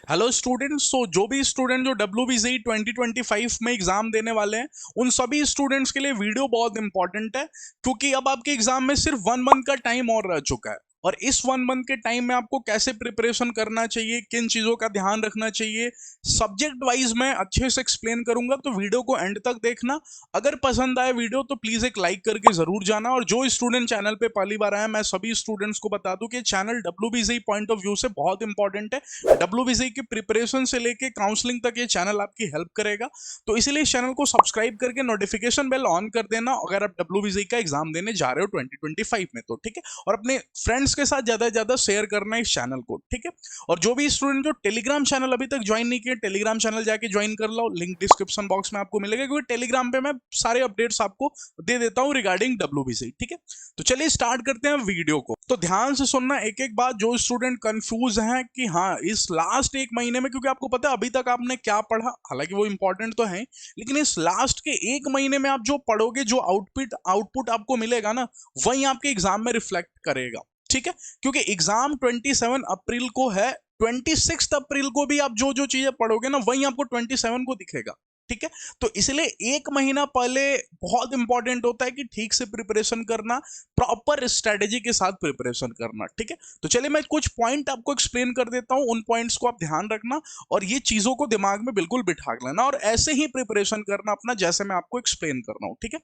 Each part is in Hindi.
Hello students. सो जो भी स्टूडेंट जो WBCE 2025 में एग्जाम देने वाले हैं उन सभी स्टूडेंट्स के लिए वीडियो बहुत इंपॉर्टेंट है, क्योंकि अब आपके एग्जाम में सिर्फ 1 मंथ का टाइम और रह चुका है। और इस 1 मंथ के टाइम में आपको कैसे प्रिपरेशन करना चाहिए, किन चीजों का ध्यान रखना चाहिए, सब्जेक्ट वाइज मैं अच्छे से एक्सप्लेन करूंगा, तो वीडियो को एंड तक देखना। अगर पसंद आए वीडियो तो प्लीज एक लाइक करके जरूर जाना। और जो स्टूडेंट चैनल पे पहली बार आया, मैं सभी स्टूडेंट्स को बता दूं कि channel WBCE point of view से बहुत इंपॉर्टेंट है। WBCE की प्रिपरेशन से लेके काउंसलिंग तक ये चैनल आपकी हेल्प करेगा। तो इसीलिए इस चैनल को सब्सक्राइब करके नोटिफिकेशन बेल ऑन कर देना अगर आप WBCE का एग्जाम देने जा रहे हो 2025 में, तो ठीक है। और अपने फ्रेंड्स के साथ ज्यादा से ज्यादा शेयर करना इस चैनल को, ठीक है। और जो भी स्टूडेंट जो टेलीग्राम चैनल अभी तक ज्वाइन नहीं किया, टेलीग्राम चैनल जाके ज्वाइन कर लो, लिंक डिस्क्रिप्शन बॉक्स में आपको मिलेगा, क्योंकि टेलीग्राम पे मैं सारे अपडेट्स आपको दे देता हूं रिगार्डिंग WBCE, ठीक है। तो चलिए स्टार्ट करते हैं वीडियो को। तो ध्यान से सुनना एक एक बात, जो स्टूडेंट कंफ्यूज हैं कि हाँ इस लास्ट 1 महीने में, क्योंकि आपको पता है अभी तक आपने क्या पढ़ा, हालांकि वो इंपॉर्टेंट तो है, लेकिन इस लास्ट के 1 महीने में आप जो पढ़ोगे, जो आउटपुट आउटपुट आपको मिलेगा ना, वही आपके एग्जाम में रिफ्लेक्ट करेगा, ठीक है। क्योंकि एग्जाम 27 अप्रैल को है, 26 अप्रैल को भी आप जो जो चीजें पढ़ोगे ना, वही आपको 27 को दिखेगा, ठीक है। तो इसलिए 1 महीना पहले बहुत इंपॉर्टेंट होता है कि ठीक से प्रिपरेशन करना, प्रॉपर स्ट्रेटेजी के साथ प्रिपरेशन करना, ठीक है। तो चलिए मैं कुछ पॉइंट आपको एक्सप्लेन कर देता हूं, उन पॉइंट्स को आप ध्यान रखना और ये चीजों को दिमाग में बिल्कुल बिठा लेना और ऐसे ही प्रिपरेशन करना अपना, जैसे मैं आपको एक्सप्लेन कर रहा हूं, ठीक है।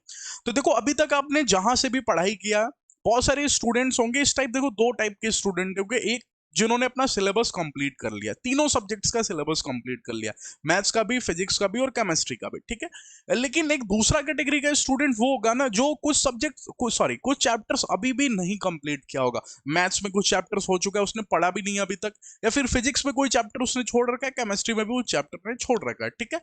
तो देखो अभी तक आपने जहां से भी पढ़ाई किया, बहुत सारे स्टूडेंट्स होंगे इस टाइप, देखो दो टाइप के स्टूडेंट होंगे। एक जिन्होंने अपना सिलेबस कंप्लीट कर लिया, तीनों सब्जेक्ट्स का सिलेबस कंप्लीट कर लिया, मैथ्स का भी, फिजिक्स का भी और केमिस्ट्री का भी, ठीक है। लेकिन एक दूसरा कैटेगरी का स्टूडेंट वो होगा ना, जो कुछ सब्जेक्ट कुछ चैप्टर्स अभी भी नहीं कंप्लीट किया होगा। मैथ्स में कुछ चैप्टर्स हो चुका है, उसने पढ़ा भी नहीं अभी तक, या फिर फिजिक्स में कोई चैप्टर उसने छोड़ रखा है, केमिस्ट्री में भी वो चैप्टर ने छोड़ रखा है, ठीक है।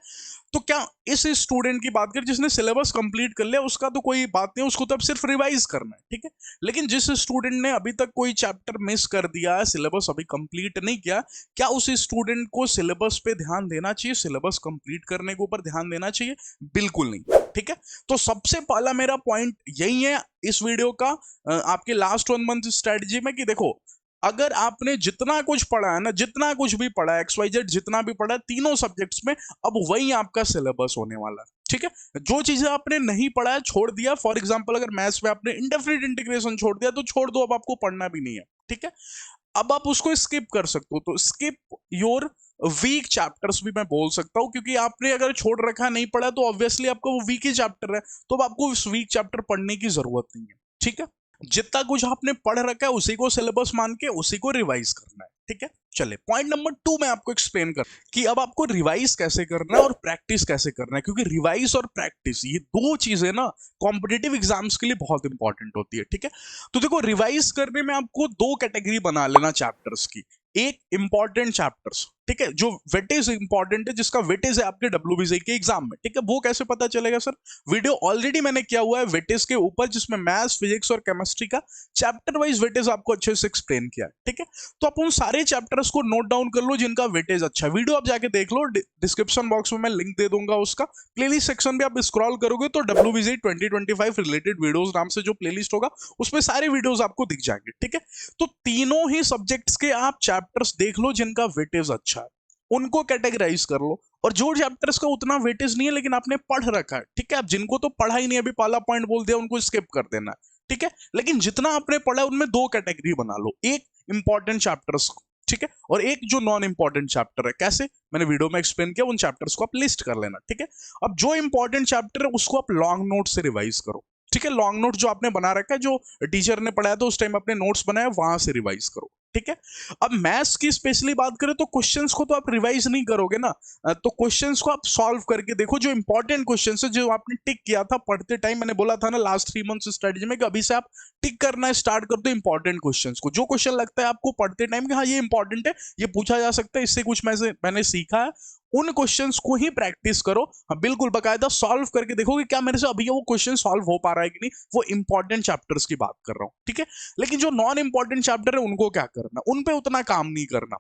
तो क्या इस स्टूडेंट की बात करें जिसने सिलेबस कंप्लीट कर लिया, उसका तो कोई बात नहीं, उसको तो अब सिर्फ रिवाइज करना है, ठीक है। लेकिन जिस स्टूडेंट ने अभी तक कोई चैप्टर मिस कर दिया, सिलेबस अभी कंप्लीट नहीं किया, क्या उस स्टूडेंट को सिलेबस पे ध्यान देना चाहिए, सिलेबस कंप्लीट करने के ऊपर ध्यान देना चाहिए? बिल्कुल नहीं, ठीक है। तो सबसे पहला मेरा पॉइंट यही है इस वीडियो का, आपके लास्ट 1 मंथ स्ट्रेटजी में, कि देखो अगर आपने जितना कुछ पढ़ा है ना, जितना कुछ भी पढ़ा है, XYZ जितना भी पढ़ा है तीनों सब्जेक्ट्स में, अब वही आपका सिलेबस होने वाला है, ठीक है। जो चीजें आपने नहीं पढ़ा है, छोड़ दिया, फॉर एग्जांपल अगर मैथ्स में आपने इंडेफिनिट इंटीग्रेशन छोड़ दिया तो छोड़ दो, अब आपको पढ़ना भी नहीं है, ठीक है। अब आप उसको स्किप कर सकते हो, तो स्किप योर वीक चैप्टर्स भी मैं बोल सकता हूं, क्योंकि आपने अगर छोड़ रखा नहीं पढ़ा तो ऑब्वियसली आपका वो वीक ही चैप्टर है, तो अब आपको उस वीक चैप्टर पढ़ने की जरूरत नहीं है, ठीक है। जितना कुछ आपने पढ़ रखा है उसी को सिलेबस मान के उसी को रिवाइज करना है, ठीक है। चले पॉइंट नंबर 2 मैं आपको एक्सप्लेन कर कि अब आपको रिवाइज कैसे करना है और प्रैक्टिस कैसे करना है, क्योंकि रिवाइज और प्रैक्टिस ये दो चीजें ना कॉम्पिटेटिव एग्जाम्स के लिए बहुत इंपॉर्टेंट होती है, ठीक है। तो देखो रिवाइज करने में आपको दो कैटेगरी बना लेना चैप्टर्स की। एक इंपॉर्टेंट चैप्टर्स, ठीक है, जो वेटेज इंपॉर्टेंट है, जिसका वेटेज है आपके WBCE के एग्जाम में, ठीक है। वो कैसे पता चलेगा सर? वीडियो ऑलरेडी मैंने किया हुआ है वेटेज के ऊपर, जिसमें मैथ्स, फिजिक्स और केमिस्ट्री का चैप्टर वाइज वेटेज आपको अच्छे से एक्सप्लेन किया है, ठीक है। तो आप उन सारे चैप्टर्स को नोट डाउन कर लो जिनका वेटेज अच्छा है। वीडियो आप जाके देख लो, डिस्क्रिप्शन बॉक्स में मैं लिंक दे दूंगा उसका। प्लेलिस्ट सेक्शन में आप स्क्रॉल करोगे तो WBCE 2025 रिलेटेड वीडियोस नाम से जो प्लेलिस्ट होगा, उसमें सारे वीडियोस आपको दिख जाएंगे, ठीक है। तो तीनों ही सब्जेक्ट्स के आप चैप्टर्स देख लो जिनका वेटेज अच्छा है, उनको कैटेगराइज कर लो। और जो चैप्टर्स का उतना वेटेज नहीं है लेकिन आपने पढ़ रखा है, ठीक है, अब जिनको तो पढ़ा ही नहीं, अभी पहला पॉइंट बोल दिया, उनको स्किप कर देना, ठीक है। लेकिन जितना आपने पढ़ा है उनमें दो कैटेगरी बना लो, एक इंपॉर्टेंट चैप्टर्स, ठीक है, और एक जो नॉन इंपॉर्टेंट चैप्टर है। कैसे? मैंने वीडियो में एक्सप्लेन किया, उन चैप्टर्स को आप लिस्ट कर लेना, ठीक है। अब जो इंपॉर्टेंट चैप्टर है उसको आप लॉन्ग नोट से रिवाइज करो, ठीक है। लॉन्ग नोट जो आपने बना रखा है, जो टीचर ने पढ़ाया था उस टाइम अपने नोट्स बनाए, वहां से रिवाइज करो, ठीक है। अब मैथ्स की स्पेशली बात करें तो क्वेश्चंस को तो आप रिवाइज नहीं करोगे ना, तो क्वेश्चंस को आप सॉल्व करके देखो। जो इंपॉर्टेंट क्वेश्चंस है, जो आपने टिक किया था पढ़ते टाइम, मैंने बोला था ना लास्ट 3 मंथ्स स्ट्रेटजी में कि अभी से आप टिक करना स्टार्ट कर दो इंपॉर्टेंट क्वेश्चंस को। जो क्वेश्चन लगता है आपको पढ़ते टाइम कि हाँ ये इंपॉर्टेंट है, ये पूछा जा सकता है, इससे कुछ मैंने सीखा है, उन क्वेश्चंस को ही प्रैक्टिस करो। हाँ बिल्कुल बकायदा सॉल्व करके देखो कि क्या मेरे से अभी वो क्वेश्चन सॉल्व हो पा रहा है कि नहीं। वो इंपॉर्टेंट चैप्टर्स की बात कर रहा हूं, ठीक है। लेकिन जो नॉन इंपॉर्टेंट चैप्टर है उनको क्या करना, उन पे उतना काम नहीं करना।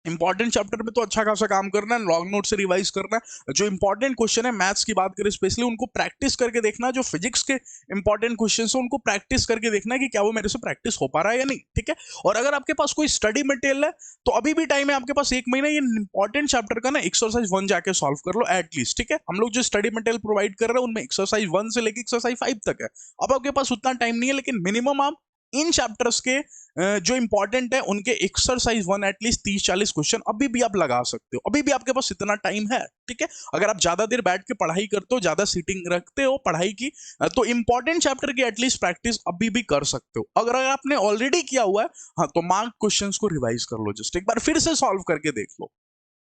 इंपॉर्टेंट चैप्टर में तो अच्छा खासा काम करना है, लॉन्ग नोट से रिवाइज करना है। जो इंपॉर्टेंट क्वेश्चन है मैथ्स की बात करें स्पेशली, उनको प्रैक्टिस करके देखना है। जो फिजिक्स के इंपॉर्टेंट क्वेश्चन है उनको प्रैक्टिस करके देखना है कि क्या वो मेरे से प्रैक्टिस हो पा रहा है या नहीं, ठीक है। और अगर आपके पास कोई स्टडी मटेरियल है तो अभी भी टाइम है आपके पास, 1 महीना, ये इंपॉर्टेंट चैप्टर का ना एक्सरसाइज 1 जाके सॉल्व कर लो एटलीस्ट, ठीक है। हम लोग जो स्टडी मटेरियल प्रोवाइड कर रहे हैं उनमें एक्सरसाइज 1 से लेकर एक्सरसाइज 5 तक है। अब आपके पास उतना टाइम नहीं है, लेकिन मिनिमम आप इन चैप्टर्स के जो इंपॉर्टेंट है उनके एक्सरसाइज 1 एटलीस्ट 30-40 क्वेश्चन अभी भी आप लगा सकते हो, अभी भी आपके पास इतना टाइम है, ठीक है। अगर आप ज्यादा देर बैठ के पढ़ाई करते हो, ज्यादा सीटिंग रखते हो पढ़ाई की, तो इंपॉर्टेंट चैप्टर की एटलीस्ट प्रैक्टिस अभी भी कर सकते हो। अगर आपने ऑलरेडी किया हुआ है, हाँ, तो मार्क क्वेश्चंस को रिवाइज कर लो, जस्ट एक बार फिर से सॉल्व करके देख लो,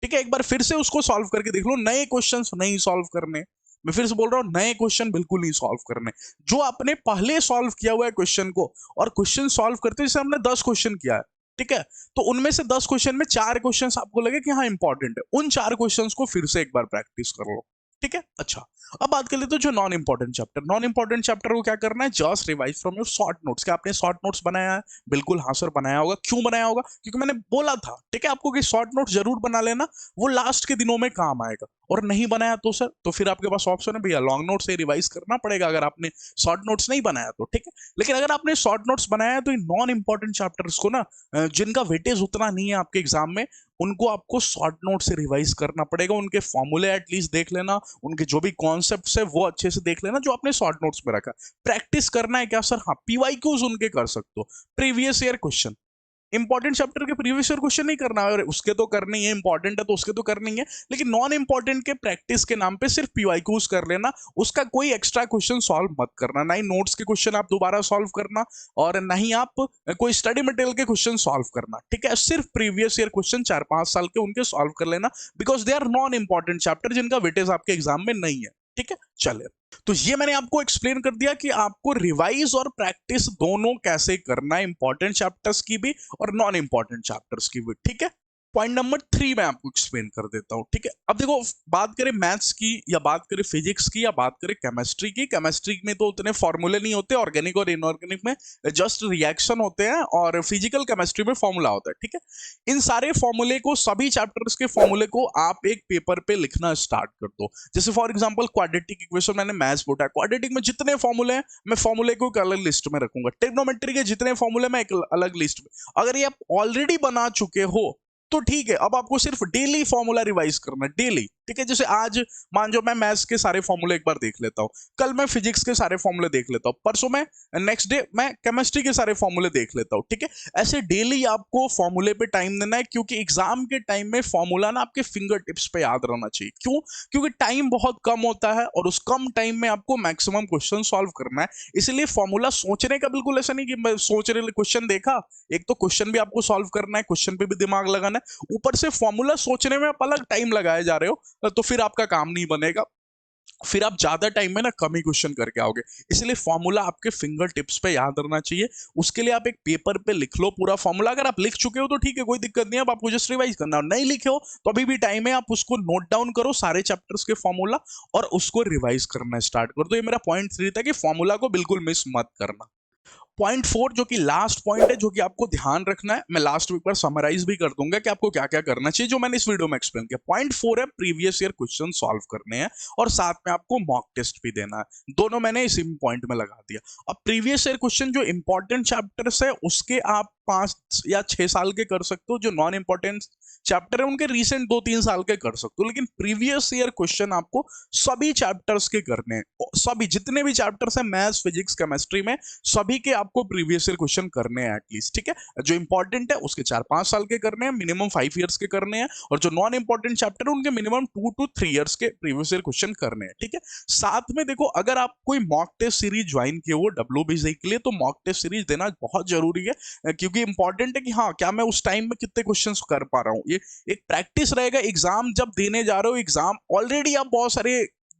ठीक है। एक बार फिर से उसको सॉल्व करके देख लो, नए क्वेश्चंस नहीं सॉल्व करने, मैं फिर से बोल रहा हूं, नए क्वेश्चन बिल्कुल नहीं सॉल्व करने। जो आपने पहले सॉल्व किया हुआ है क्वेश्चन को, और क्वेश्चन सॉल्व करते जैसे हमने 10 क्वेश्चन किया है, ठीक है, तो उनमें से 10 क्वेश्चन में 4 क्वेश्चन आपको लगे कि हाँ इंपॉर्टेंट है, उन 4 क्वेश्चन को फिर से एक बार प्रैक्टिस कर लो, ठीक है। अच्छा, अब बात कर लेते हैं जो non important chapter. Non important chapter को क्या करना है, just revise from your short notes. क्या आपने शॉर्ट नोट्स बनाया है? बिल्कुल हाँ सर बनाया होगा। क्यों बनाया होगा? क्योंकि मैंने बोला था, ठीक है, आपको कि शॉर्ट नोट्स जरूर बना लेना, वो लास्ट के दिनों में काम आएगा। और नहीं बनाया तो सर, तो फिर आपके पास ऑप्शन है भैया, लॉन्ग नोट से रिवाइज करना पड़ेगा अगर आपने शॉर्ट नोट्स नहीं बनाया तो, ठीक है। लेकिन अगर आपने शॉर्ट नोट्स बनाया है तो इन नॉन इंपॉर्टेंट चैप्टर्स को ना, जिनका वेटेज उतना नहीं है आपके एग्जाम में, उनको आपको शॉर्ट नोट से रिवाइज करना पड़ेगा। उनके फॉर्मूले एटलीस्ट देख लेना, उनके जो भी कॉन्सेप्ट्स है वो अच्छे से देख लेना जो आपने शॉर्ट नोट्स में रखा। प्रैक्टिस करना है क्या सर? हाँ, पीवाईक्यूज उनके कर सकते हो, previous year question. Important chapter के प्रीवियस ईयर क्वेश्चन नहीं करना है, उसके तो करनी है, इंपॉर्टेंट है तो उसके तो करनी है, लेकिन नॉन इंपॉर्टेंट के प्रैक्टिस के नाम पे सिर्फ पीवाईक्यूज कर लेना, उसका कोई एक्स्ट्रा क्वेश्चन सॉल्व मत करना, ना ही नोट्स के क्वेश्चन आप दोबारा सॉल्व करना, और ना ही आप कोई स्टडी मटेरियल के क्वेश्चन सॉल्व करना, ठीक है। सिर्फ प्रीवियस ईयर क्वेश्चन 4-5 साल के उनके सॉल्व कर लेना, because they are non important chapter जिनका वेटेज आपके एग्जाम में नहीं है, ठीक है। चलिए, तो ये मैंने आपको एक्सप्लेन कर दिया कि आपको रिवाइज और प्रैक्टिस दोनों कैसे करना है, इंपॉर्टेंट चैप्टर्स की भी और नॉन इंपॉर्टेंट चैप्टर्स की भी, ठीक है। पॉइंट नंबर 3 मैं आपको एक्सप्लेन कर देता हूं, ठीक है। अब देखो, बात करें मैथ्स की या बात करें फिजिक्स की या बात करें केमिस्ट्री की, केमिस्ट्री में तो उतने फॉर्मूले नहीं होते, ऑर्गेनिक और इनऑर्गेनिक में जस्ट रिएक्शन होते हैं, और फिजिकल केमिस्ट्री में फॉर्मूला होता है, ठीक है। इन सारे फॉर्मूले को, सभी चैप्टर्स के फॉर्मूले को आप एक पेपर पे लिखना स्टार्ट कर दो। जैसे फॉर एग्जांपल क्वाड्रेटिक इक्वेशन मैंने मैथ्स बोला है, क्वाड्रेटिक में जितने फॉर्मूले हैं मैं फॉर्मूले को एक अलग लिस्ट में रखूंगा, ट्रिग्नोमेट्री के जितने फॉर्मूले मैं एक अलग लिस्ट में। अगर ये आप ऑलरेडी बना चुके हो तो ठीक है, अब आपको सिर्फ डेली फॉर्मूला रिवाइज करना है, डेली, ठीक है। जैसे आज मान जो मैं मैथ्स के सारे फॉर्मूले एक बार देख लेता हूँ, कल मैं फिजिक्स के सारे फॉर्मूले देख लेता हूँ, परसों मैं, नेक्स्ट डे मैं केमिस्ट्री के सारे फॉर्मूले देख लेता हूँ, ठीक है। ऐसे डेली आपको फॉर्मूले पे टाइम देना है, क्योंकि एग्जाम के टाइम में फॉर्मूला ना आपके फिंगर टिप्स पे याद रहना चाहिए। क्यों? क्योंकि टाइम बहुत कम होता है और उस कम टाइम में आपको मैक्सिमम क्वेश्चन सॉल्व करना है। इसलिए फॉर्मूला सोचने का बिल्कुल ऐसा नहीं कि मैं सोच रहे क्वेश्चन देखा, एक तो क्वेश्चन भी आपको सॉल्व करना है, क्वेश्चन पे भी दिमाग लगाना है, ऊपर से फॉर्मूला सोचने में आप अलग टाइम लगाए जा रहे हो, तो फिर आपका काम नहीं बनेगा, फिर आप ज्यादा टाइम में ना कम ही क्वेश्चन करके आओगे। इसलिए फॉर्मूला आपके फिंगर टिप्स पे याद रहना चाहिए। उसके लिए आप एक पेपर पे लिख लो पूरा फॉर्मूला। अगर आप लिख चुके हो तो ठीक है, कोई दिक्कत नहीं है, अब आपको जस्ट रिवाइज करना है। नहीं लिखे हो तो अभी भी टाइम है, आप उसको नोट डाउन करो सारे चैप्टर्स के फॉर्मूला और उसको रिवाइज करना स्टार्ट कर दो। ये मेरा पॉइंट 3 था कि फॉर्मूला को बिल्कुल मिस मत करना। पॉइंट 4 जो कि लास्ट पॉइंट है, जो कि आपको ध्यान रखना है, मैं लास्ट में एक बार समराइज भी कर दूंगा कि आपको क्या क्या करना चाहिए, जो मैंने इस वीडियो में एक्सप्लेन किया। पॉइंट 4 है प्रीवियस ईयर क्वेश्चन सॉल्व करने हैं और साथ में आपको मॉक टेस्ट भी देना है। दोनों मैंने इसी पॉइंट में लगा दिया। अब प्रीवियस ईयर क्वेश्चन जो इंपॉर्टेंट चैप्टर्स है उसके आप 5 या 6 साल के कर सकते हो, जो नॉन इंपॉर्टेंट चैप्टर है उनके रिसेंट 2-3 साल के कर सकते हो, लेकिन प्रीवियस ईयर क्वेश्चन आपको सभी चैप्टर्स के करने हैं। सभी जितने भी चैप्टर्स हैं मैथ्स फिजिक्स केमिस्ट्री में, सभी के आपको प्रीवियस ईयर क्वेश्चन करने हैं एटलीस्ट, ठीक है। जो इंपॉर्टेंट है उसके 4-5 साल के करने हैं, मिनिमम 5 ईयर्स के करने हैं, और जो नॉन इंपॉर्टेंट चैप्टर है उनके मिनिमम 2 to 3 ईयर्स के प्रीवियस ईयर क्वेश्चन करने हैं, ठीक है। साथ में देखो, अगर आप कोई मॉक टेस्ट सीरीज ज्वाइन किए हो WBC के लिए, तो मॉक टेस्ट सीरीज देना बहुत जरूरी है, क्योंकि इंपॉर्टेंट है कि हाँ क्या मैं उस टाइम में कितने क्वेश्चन कर पा रहा हूँ। ये एक प्रैक्टिस रहेगा। एग्जाम जब देने जा रहे हो, एग्जाम ऑलरेडी आप बहुत सारे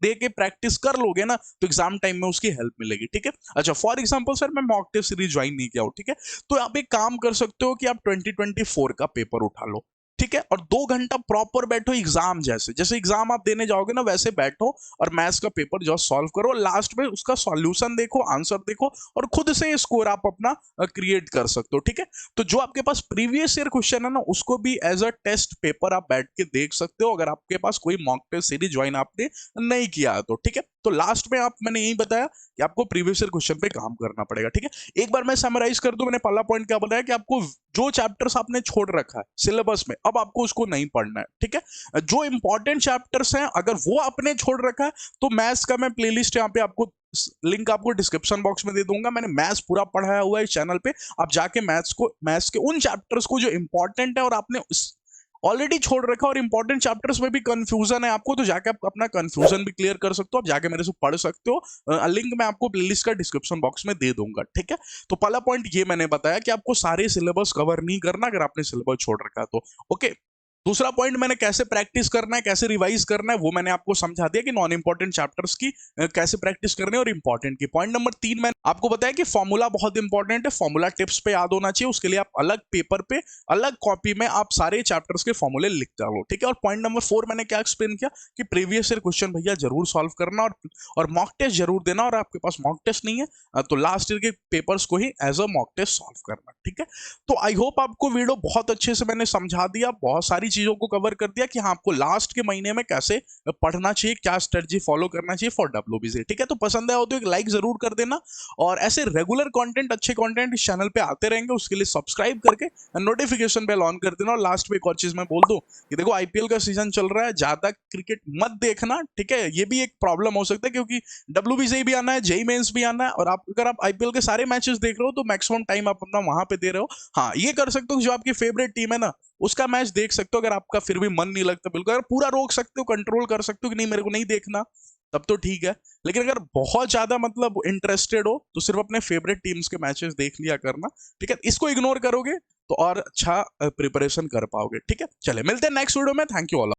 दे के प्रैक्टिस कर लोगे ना, तो एग्जाम टाइम में उसकी हेल्प मिलेगी, ठीक है। अच्छा, फॉर एग्जांपल सर मैं मॉक टेस्ट सीरीज ज्वाइन नहीं किया हूं, ठीक है, तो आप एक काम कर सकते हो कि आप 2024 का पेपर उठा लो। ठीक है, और 2 घंटा प्रॉपर बैठो एग्जाम जैसे, जैसे एग्जाम आप देने जाओगे ना वैसे बैठो और मैथ्स का पेपर जो सॉल्व करो, लास्ट में उसका सॉल्यूशन देखो, आंसर देखो और खुद से स्कोर आप अपना क्रिएट कर सकते हो। ठीक है, तो जो आपके पास प्रीवियस ईयर क्वेश्चन है ना उसको भी एज अ टेस्ट पेपर आप बैठ के देख सकते हो, अगर आपके पास कोई मॉक टेस्ट सीरीज ज्वाइन आपने नहीं किया है तो। ठीक है, तो लास्ट में आप मैंने यही बताया कि आपको प्रीवियस ईयर क्वेश्चन पे काम करना पड़ेगा। ठीक है, एक बार मैं समराइज कर दूं, मैंने पहला पॉइंट क्या बताया कि आपको जो चैप्टर्स आपने छोड़ रखा है सिलेबस में अब आपको उसको नहीं पढ़ना है। ठीक है, जो इंपॉर्टेंट चैप्टर्स हैं अगर वो आपने छोड़ रखा है तो मैथ्स का मैं प्लेलिस्ट यहाँ पे आपको लिंक आपको डिस्क्रिप्शन बॉक्स में दे दूंगा, मैंने मैथ्स पूरा पढ़ाया हुआ है इस चैनल पे, आप जाके मैथ्स के उन चैप्टर्स को जो इंपॉर्टेंट है और आपने ऑलरेडी छोड़ रखा और इंपॉर्टेंट चैप्टर्स में भी कंफ्यूजन है आपको, तो जाके आप अपना कंफ्यूजन भी क्लियर कर सकते हो, आप जाके मेरे से पढ़ सकते हो, लिंक मैं आपको प्लेलिस्ट का डिस्क्रिप्शन बॉक्स में दे दूंगा। ठीक है, तो पहला पॉइंट ये मैंने बताया कि आपको सारे सिलेबस कवर नहीं करना अगर आपने सिलेबस छोड़ रखा है तो। ओके, दूसरा पॉइंट मैंने कैसे प्रैक्टिस करना है, कैसे रिवाइज करना है वो मैंने आपको समझा दिया कि नॉन इंपॉर्टेंट चैप्टर्स की कैसे प्रैक्टिस करनी है और इंपॉर्टेंट की। पॉइंट नंबर 3 मैंने आपको बताया कि फॉर्मूला बहुत इंपॉर्टेंट है, फॉर्मूला टिप्स पे याद होना चाहिए, उसके लिए आप अलग पेपर पे अलग कॉपी में आप सारे चैप्टर्स के फॉर्मूले लिखते हो। ठीक है, और पॉइंट नंबर 4 मैंने क्या एक्सप्लेन किया कि प्रीवियस ईयर क्वेश्चन भैया जरूर सॉल्व करना और मॉक टेस्ट जरूर देना, और आपके पास मॉक टेस्ट नहीं है तो लास्ट ईयर के पेपर्स को ही as a mock test solve करना। ठीक है, तो आई होप आपको वीडियो बहुत अच्छे से मैंने समझा दिया, बहुत सारी चीजों को कवर कर दिया कि हाँ आपको लास्ट के महीने में कैसे पढ़ना चाहिए, क्या स्ट्रेटजी फॉलो करना चाहिए फॉर डब्ल्यूबीसी। ठीक है, तो पसंद आया हो तो एक लाइक जरूर कर देना, और ऐसे रेगुलर कंटेंट अच्छे कंटेंट इस चैनल पे आते रहेंगे, उसके लिए सब्सक्राइब करके नोटिफिकेशन बेल ऑन कर देना। और लास्ट में एक और चीज मैं बोल दूं कि देखो आईपीएल का सीजन चल रहा है, ज्यादा क्रिकेट मत देखना। ठीक है, ये भी एक प्रॉब्लम हो सकता है क्योंकि डब्ल्यूबीसी भी आना है, जेई मेंस भी आना है, और आप अगर आप आईपीएल के सारे मैचेस देख रहे हो तो मैक्सिमम टाइम आप अपना वहां पे दे रहे हो। हाँ, ये कर सकते हो जो आपकी फेवरेट टीम है ना उसका मैच देख सकते हो, अगर आपका फिर भी मन नहीं लगता बिल्कुल, अगर पूरा रोक सकते हो, कंट्रोल कर सकते हो कि नहीं मेरे को नहीं देखना, तब तो ठीक है। लेकिन अगर बहुत ज्यादा मतलब इंटरेस्टेड हो तो सिर्फ अपने फेवरेट टीम्स के मैचेस देख लिया करना। ठीक है, इसको इग्नोर करोगे तो और अच्छा प्रिपरेशन कर पाओगे। ठीक है, चले मिलते हैं नेक्स्ट वीडियो में, थैंक यू ऑल।